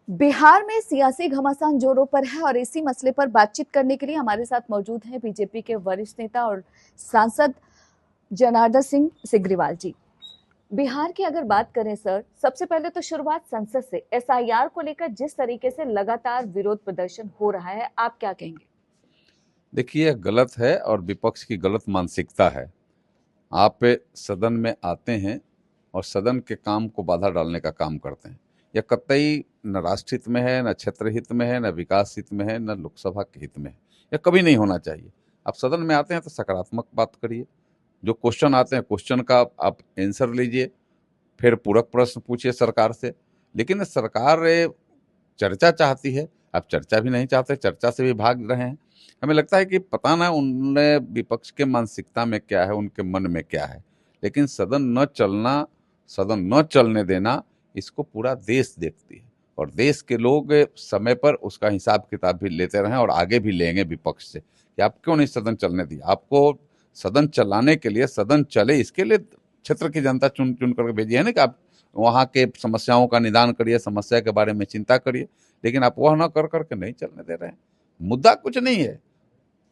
बिहार में सियासी घमासान जोरों पर है और इसी मसले पर बातचीत करने के लिए हमारे साथ मौजूद हैं बीजेपी के वरिष्ठ नेता और सांसद जनार्दन सिंह सिग्रीवाल जी। बिहार की अगर बात करें सर, सबसे पहले तो शुरुआत संसद से एसआईआर को लेकर जिस तरीके से लगातार विरोध प्रदर्शन हो रहा है, आप क्या कहेंगे? देखिए, यह गलत है और विपक्ष की गलत मानसिकता है। आप सदन में आते हैं और सदन के काम को बाधा डालने का काम करते हैं। यह कतई न राष्ट्र हित में है, न क्षेत्र हित में है, न विकास हित में है, न लोकसभा के हित में है। यह कभी नहीं होना चाहिए। आप सदन में आते हैं तो सकारात्मक बात करिए। जो क्वेश्चन आते हैं, क्वेश्चन का आप आंसर लीजिए, फिर पूरक प्रश्न पूछिए सरकार से। लेकिन सरकार चर्चा चाहती है, आप चर्चा भी नहीं चाहते, चर्चा से भी भाग रहे हैं। हमें लगता है कि पता ना उनने विपक्ष के मानसिकता में क्या है, उनके मन में क्या है। लेकिन सदन न चलने देना, इसको पूरा देश देखती है और देश के लोग समय पर उसका हिसाब किताब भी लेते रहे और आगे भी लेंगे विपक्ष से कि आप क्यों नहीं सदन चलने दिया। आपको सदन चलाने के लिए, सदन चले इसके लिए क्षेत्र की जनता चुन चुन कर भेजी है ना कि आप वहाँ के समस्याओं का निदान करिए, समस्या के बारे में चिंता करिए। लेकिन आप वह न कर करके नहीं चलने दे रहे हैं। मुद्दा कुछ नहीं है,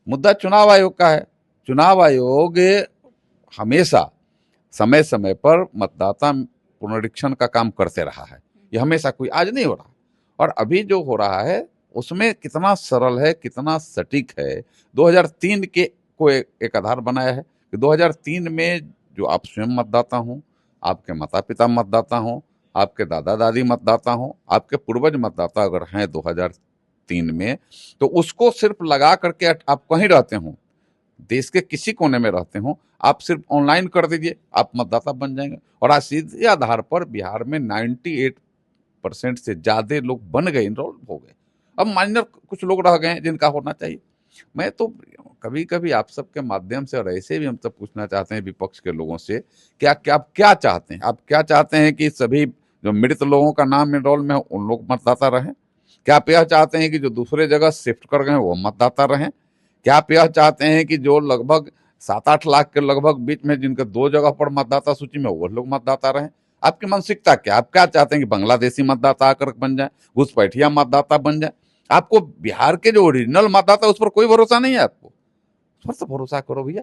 मुद्दा चुनाव आयोग का है। चुनाव आयोग हमेशा समय समय पर मतदाता पुनरीक्षण का काम करते रहा है। यह हमेशा, कोई आज नहीं हो रहा। और अभी जो हो रहा है उसमें कितना सरल है, कितना सटीक है। 2003 के को एक आधार बनाया है कि 2003 में जो आप स्वयं मतदाता हों, आपके माता पिता मतदाता हों, आपके दादा दादी मतदाता हों, आपके पूर्वज मतदाता अगर हैं 2003 में, तो उसको सिर्फ लगा करके आप कहीं रहते हों, देश के किसी कोने में रहते हों, आप सिर्फ ऑनलाइन कर दीजिए, आप मतदाता बन जाएंगे। और आज सीधे आधार पर बिहार में 98% से ज्यादा लोग बन गए, इनरोल हो गए। अब माइनर कुछ लोग रह गए हैं जिनका होना चाहिए। मैं तो कभी कभी आप सबके माध्यम से और ऐसे भी हम सब पूछना चाहते हैं विपक्ष के लोगों से, क्या क्या आप क्या चाहते हैं? आप क्या चाहते हैं कि सभी जो मृत लोगों का नाम एनरोल में उन लोग मतदाता रहें? क्या आप यह चाहते हैं कि जो दूसरे जगह शिफ्ट कर गए वो मतदाता रहें? क्या आप यह चाहते हैं कि जो लगभग 7-8 लाख के लगभग बीच में जिनके 2 जगह पर मतदाता सूची में वो लोग मतदाता रहें? आपकी मानसिकता क्या? आप क्या चाहते हैं कि बांग्लादेशी मतदाता आकर बन जाए, घुसपैठिया मतदाता बन जाए? आपको बिहार के जो ओरिजिनल मतदाता उस पर कोई भरोसा नहीं है? आपको उस पर तो भरोसा करो भैया।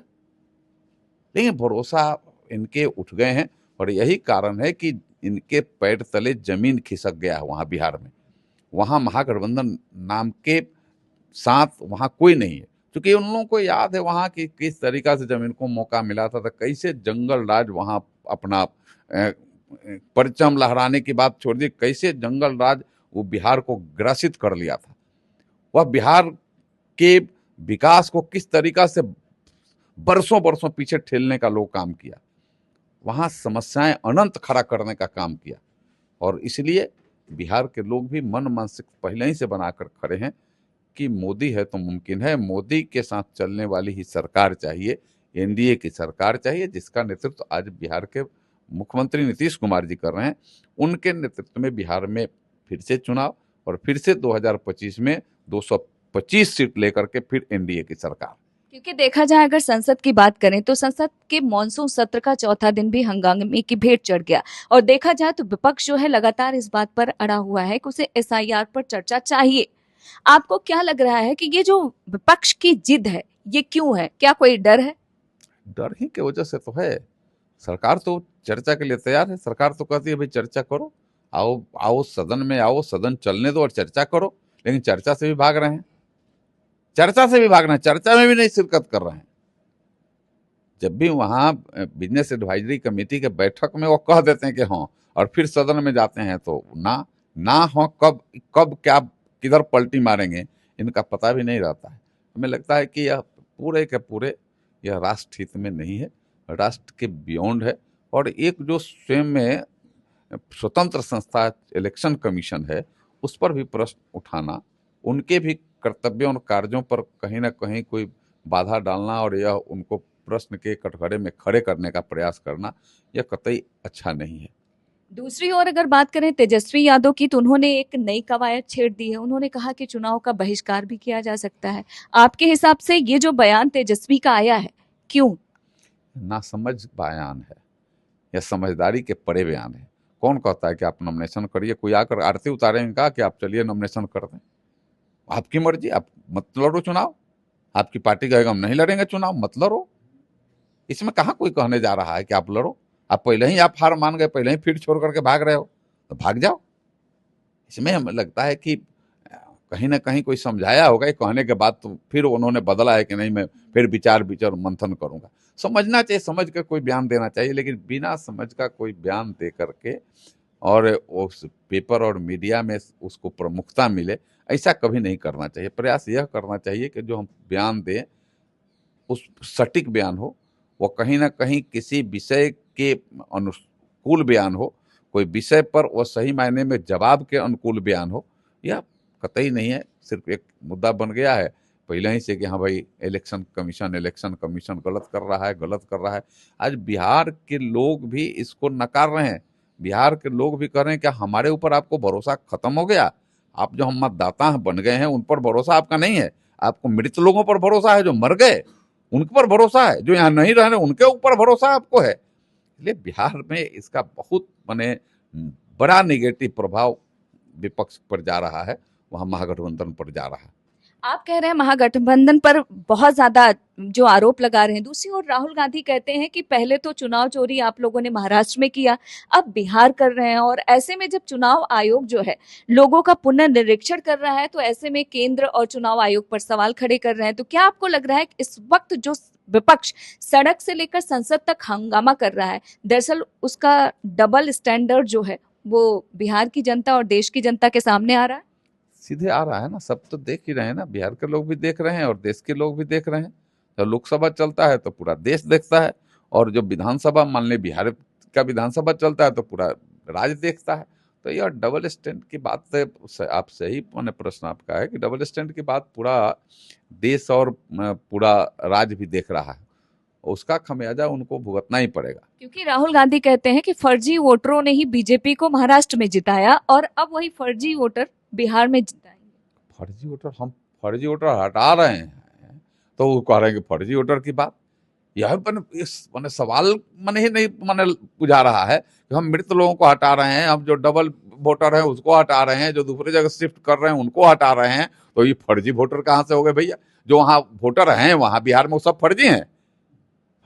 लेकिन भरोसा इनके उठ गए हैं और यही कारण है कि इनके पैर तले जमीन खिसक गया है वहां बिहार में। वहां महागठबंधन नाम के साथ वहां कोई नहीं है, क्योंकि उन लोगों को याद है वहां की किस तरीका से जब इनको मौका मिला था तो कैसे जंगल राज वहां अपना परचम लहराने की बात छोड़ दी, कैसे जंगल राज वो बिहार को ग्रासित कर लिया था। वह बिहार के विकास को किस तरीका से बरसों बरसों पीछे ठेलने का लोग काम किया, वहां समस्याएं अनंत खड़ा करने का काम किया। और इसलिए बिहार के लोग भी मन मानसिक पहले ही से बनाकर खड़े हैं कि मोदी है तो मुमकिन है। मोदी के साथ चलने वाली ही सरकार चाहिए, एनडीए की सरकार चाहिए, जिसका नेतृत्व आज बिहार के मुख्यमंत्री नीतीश कुमार जी कर रहे हैं। उनके नेतृत्व में बिहार में फिर से चुनाव और फिर से 2025 में 225 सीट लेकर के फिर एनडीए की सरकार। क्योंकि देखा जाए, अगर संसद की बात करें तो संसद के मॉनसून सत्र का चौथा दिन भी हंगामे की भेंट चढ़ गया और देखा जाए तो विपक्ष जो है लगातार इस बात पर अड़ा हुआ है कि उसे एसआईआर पर चर्चा चाहिए। आपको क्या लग रहा है कि ये जो विपक्ष की जिद है ये क्यों है? क्या कोई डर है? डर ही की वजह से तो है। सरकार तो चर्चा के लिए तैयार है। सरकार तो कहती है भाई चर्चा करो, आओ आओ सदन में आओ, सदन चलने दो और चर्चा करो। लेकिन चर्चा से भी भाग रहे हैं, चर्चा से भी भाग रहे हैं, चर्चा में भी नहीं शिरकत कर रहे हैं। जब भी वहां बिजनेस एडवाइजरी कमेटी के बैठक में वो कह देते हैं कि हाँ, और फिर सदन में जाते हैं तो ना ना हो, कब कब क्या किधर पलटी मारेंगे इनका पता भी नहीं रहता है। हमें लगता है कि यह पूरे के पूरे यह राष्ट्र हित में नहीं है, राष्ट्र के बियॉन्ड है। और एक जो स्वयं में स्वतंत्र संस्था इलेक्शन कमीशन है, उस पर भी प्रश्न उठाना, उनके भी कर्तव्यों और कार्यों पर कहीं ना कहीं कोई बाधा डालना और यह उनको प्रश्न के कटघरे में खड़े करने का प्रयास करना, यह कतई अच्छा नहीं है। दूसरी ओर अगर बात करें तेजस्वी यादव की, तो उन्होंने एक नई कवायद छेड़ दी है। उन्होंने कहा कि चुनाव का बहिष्कार भी किया जा सकता है। आपके हिसाब से ये जो बयान तेजस्वी का आया है, क्यों? नासमझ बयान है, यह समझदारी के परे बयान है। कौन कहता है कि आप नॉमिनेशन करिए? कोई आकर आरती उतारेंगे कहा कि आप चलिए नॉमिनेशन कर दें? आपकी मर्जी, आप मत लड़ो चुनाव। आपकी पार्टी कहेगा हम नहीं लड़ेंगे चुनाव, मत लड़ो। इसमें कहाँ कोई कहने जा रहा है कि आप लड़ो। आप पहले ही आप हार मान गए, पहले ही फील्ड छोड़ करके भाग रहे हो, तो भाग जाओ। इसमें हमें लगता है कि कहीं ना कहीं कोई समझाया होगा, कहने के बाद तो फिर उन्होंने बदला है कि नहीं मैं फिर विचार मंथन करूंगा। समझना चाहिए, समझ कर कोई बयान देना चाहिए, लेकिन बिना समझ का कोई बयान दे करके और उस पेपर और मीडिया में उसको प्रमुखता मिले, ऐसा कभी नहीं करना चाहिए। प्रयास यह करना चाहिए कि जो हम बयान दें उस सटीक बयान हो, वो कहीं ना कहीं किसी विषय के अनुकूल बयान हो, कोई विषय पर वो सही मायने में जवाब के अनुकूल बयान हो। यह कतई नहीं है, सिर्फ एक मुद्दा बन गया है पहले ही से कि हाँ भाई इलेक्शन कमीशन गलत कर रहा है, गलत कर रहा है। आज बिहार के लोग भी इसको नकार रहे हैं। बिहार के लोग भी कह रहे हैं कि हमारे ऊपर आपको भरोसा खत्म हो गया, आप जो हम मतदाता बन गए हैं उन पर भरोसा आपका नहीं है, आपको मृत लोगों पर भरोसा है, जो मर गए उनके पर भरोसा है, जो यहाँ नहीं रह रहे उनके ऊपर भरोसा आपको है। इसलिए बिहार में इसका बहुत माने बड़ा निगेटिव प्रभाव विपक्ष पर जा रहा है, वहां महागठबंधन पर जा रहा है। आप कह रहे हैं महागठबंधन पर बहुत ज्यादा जो आरोप लगा रहे हैं, दूसरी ओर राहुल गांधी कहते हैं कि पहले तो चुनाव चोरी आप लोगों ने महाराष्ट्र में किया, अब बिहार कर रहे हैं, और ऐसे में जब चुनाव आयोग जो है लोगों का पुनर्निरीक्षण कर रहा है तो ऐसे में केंद्र और चुनाव आयोग पर सवाल खड़े कर रहे हैं। तो क्या आपको लग रहा है कि इस वक्त जो विपक्ष सड़क से लेकर संसद तक हंगामा कर रहा है, दरअसल उसका डबल स्टैंडर्ड जो है वो बिहार की जनता और देश की जनता के सामने आ रहा है? सीधे आ रहा है ना, सब तो देख ही रहे हैं ना, बिहार के लोग भी देख रहे हैं और देश के लोग भी देख रहे हैं। जब लोकसभा चलता है तो पूरा देश देखता है, और जो विधानसभा मान ले बिहार का विधानसभा चलता है तो पूरा राज्य देखता है। तो यह डबल स्टैंड की बात है, आप सही मैंने प्रश्न आपका है कि डबल स्टैंड की बात पूरा देश और पूरा राज्य भी देख रहा है, उसका खमियाजा उनको भुगतना ही पड़ेगा। क्योंकि राहुल गांधी कहते हैं कि फर्जी वोटरों ने ही बीजेपी को महाराष्ट्र में जिताया और अब वही फर्जी वोटर बिहार में जिताएंगे। हम फर्जी वोटर हटा रहे हैं तो वो कह रहे हैं कि फर्जी वोटर की बात, यह मैंने सवाल मैंने ही नहीं मैंने बुझा रहा है कि हम मृत लोगों को हटा रहे हैं, हम जो डबल वोटर है उसको हटा रहे हैं, जो दूसरी जगह शिफ्ट कर रहे हैं उनको हटा रहे हैं, तो ये फर्जी वोटर कहाँ से हो गए भैया? जो वहाँ वोटर हैं वहाँ बिहार में वो सब फर्जी हैं,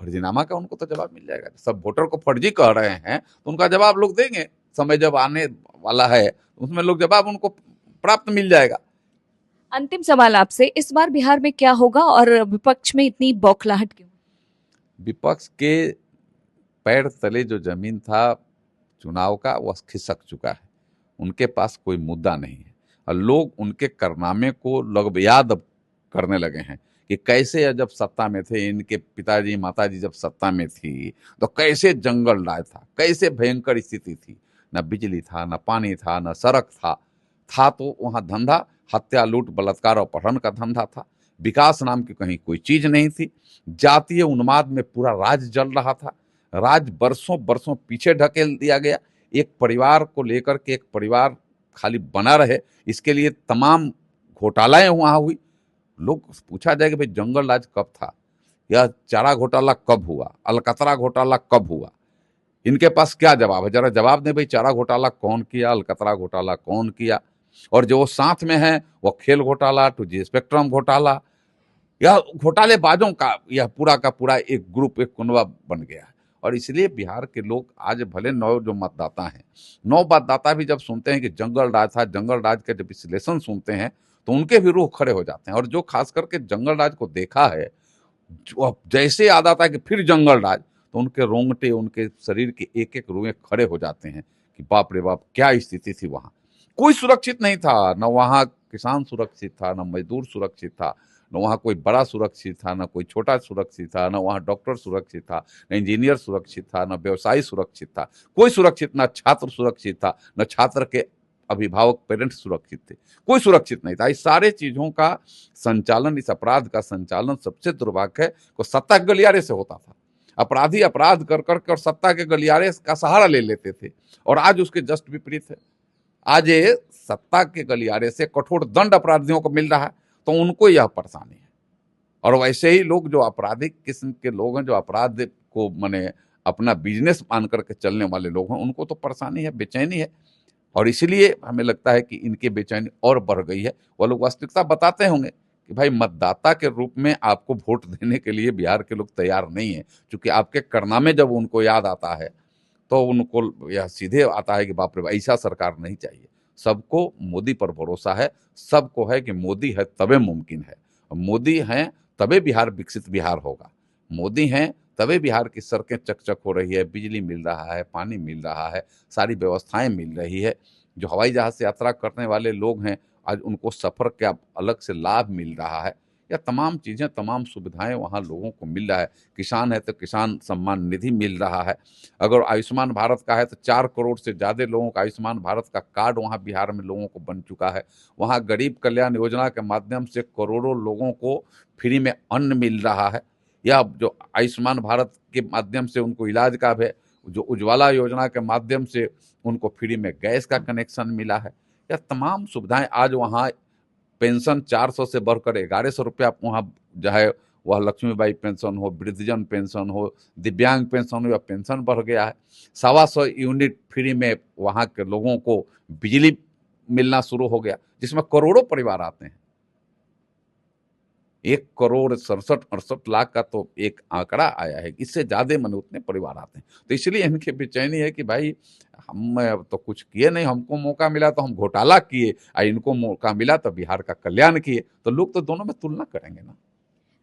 फर्जीनामा का उनको तो जवाब मिल जाएगा। सब वोटर को फर्जी कह रहे हैं तो उनका जवाब लोग देंगे, समय जब आने वाला है उसमें लोग जवाब उनको प्राप्त मिल जाएगा। अंतिम सवाल आपसे, इस बार बिहार में क्या होगा और विपक्ष में इतनी बौखलाहट क्यों? विपक्ष के पैर तले जो जमीन था चुनाव का वह खिसक चुका है, उनके पास कोई मुद्दा नहीं है, और लोग उनके कारनामे को लग याद करने लगे हैं कि कैसे जब सत्ता में थे, इनके पिताजी माताजी जब सत्ता में थी तो कैसे जंगल राज था, कैसे भयंकर स्थिति थी, न बिजली था, न पानी था, न सड़क था तो वहाँ धंधा हत्या लूट बलात्कार और अपहरण का धंधा था, विकास नाम की कहीं कोई चीज नहीं थी, जातीय उन्माद में पूरा राज्य जल रहा था, राज्य बरसों बरसों पीछे ढकेल दिया गया, एक परिवार को लेकर के एक परिवार खाली बना रहे इसके लिए तमाम घोटालाएं वहां हुई। लोग पूछा जाए कि भाई जंगल राज कब था, यह चारा घोटाला कब हुआ, अलकतरा घोटाला कब हुआ, इनके पास क्या जवाब है? जरा जवाब दें भाई, चारा घोटाला कौन किया, अलकतरा घोटाला कौन किया? और जो साथ में है वो खेल घोटाला, 2G स्पेक्ट्रम घोटाला, यह घोटालेबाजों का यह पूरा का पूरा एक ग्रुप, एक कुनबा बन गया है। और इसलिए बिहार के लोग आज भले नौ जो मतदाता हैं, नौ मतदाता भी जब सुनते हैं कि जंगल राज था, जंगल राज के जब विश्लेषण सुनते हैं तो उनके भी रूह खड़े हो जाते हैं। और जो खास करके जंगल राज को देखा है, जो जैसे याद आता है कि फिर जंगल राज, तो उनके रोंगटे, उनके शरीर के एक एक रुएं खड़े हो जाते हैं कि बाप रे बाप क्या स्थिति थी वहां। कोई सुरक्षित नहीं था, न वहां किसान सुरक्षित था, न मजदूर सुरक्षित था, न वहाँ कोई बड़ा सुरक्षित था, न कोई छोटा सुरक्षित था, न वहाँ डॉक्टर सुरक्षित था, न इंजीनियर सुरक्षित था, न व्यवसायी सुरक्षित था, कोई सुरक्षित, न छात्र सुरक्षित था, न छात्र के अभिभावक पेरेंट्स सुरक्षित थे, कोई सुरक्षित नहीं था। इस सारे चीजों का संचालन, इस अपराध का संचालन सबसे दुर्भाग्य है को सत्ता के गलियारे से होता था। अपराधी अपराध कर करके और सत्ता के गलियारे का सहारा ले लेते थे, और आज उसके जस्ट विपरीत है। आज ये सत्ता के गलियारे से कठोर दंड अपराधियों को मिल रहा है तो उनको यह परेशानी है। और वैसे ही लोग जो आपराधिक किस्म के लोग हैं, जो अपराध को माने अपना बिजनेस मान करके चलने वाले लोग हैं, उनको तो परेशानी है, बेचैनी है। और इसलिए हमें लगता है कि इनकी बेचैनी और बढ़ गई है। वो लोग वास्तविकता बताते होंगे कि भाई मतदाता के रूप में आपको वोट देने के लिए बिहार के लोग तैयार नहीं है, क्योंकि आपके कारनामे जब उनको याद आता है तो उनको यह सीधे आता है कि बाप रे, ऐसा सरकार नहीं चाहिए। सबको मोदी पर भरोसा है, सबको है कि मोदी है तबे मुमकिन है, मोदी हैं तबे बिहार विकसित बिहार होगा, मोदी हैं तबे बिहार की सड़कें चकचक हो रही है, बिजली मिल रहा है, पानी मिल रहा है, सारी व्यवस्थाएं मिल रही है। जो हवाई जहाज से यात्रा करने वाले लोग हैं, आज उनको सफ़र का अलग से लाभ मिल रहा है। यह तमाम चीज़ें, तमाम सुविधाएं वहाँ लोगों को मिल रहा है। किसान है तो किसान सम्मान निधि मिल रहा है। अगर आयुष्मान भारत का है तो 4 करोड़ से ज़्यादा लोगों का आयुष्मान भारत का कार्ड वहाँ बिहार में लोगों को बन चुका है। वहाँ गरीब कल्याण योजना के माध्यम से करोड़ों लोगों को फ्री में अन्न मिल रहा है। या जो आयुष्मान भारत के माध्यम से उनको इलाज का है, जो उज्ज्वला योजना के माध्यम से उनको फ्री में गैस का कनेक्शन मिला है। यह तमाम सुविधाएं आज वहाँ, पेंशन 400 से बढ़कर 1100 रुपया वहाँ जो है, वह लक्ष्मीबाई पेंशन हो, वृद्धजन पेंशन हो, दिव्यांग पेंशन हो, या पेंशन बढ़ गया है। 125 यूनिट फ्री में वहाँ के लोगों को बिजली मिलना शुरू हो गया, जिसमें करोड़ों परिवार आते हैं। 1,67,68,00,000 का तो एक आंकड़ा आया है, इससे ज्यादा मन उतने परिवार आते हैं। तो इसलिए इनकी बेचैनी है कि भाई हम तो कुछ किए नहीं, हमको मौका मिला तो हम घोटाला किए, और इनको मौका मिला तो बिहार का कल्याण किए, तो लोग तो दोनों में तुलना करेंगे ना।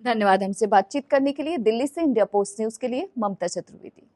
धन्यवाद हमसे बातचीत करने के लिए। दिल्ली से इंडिया पोस्ट न्यूज के लिए ममता चतुर्वेदी।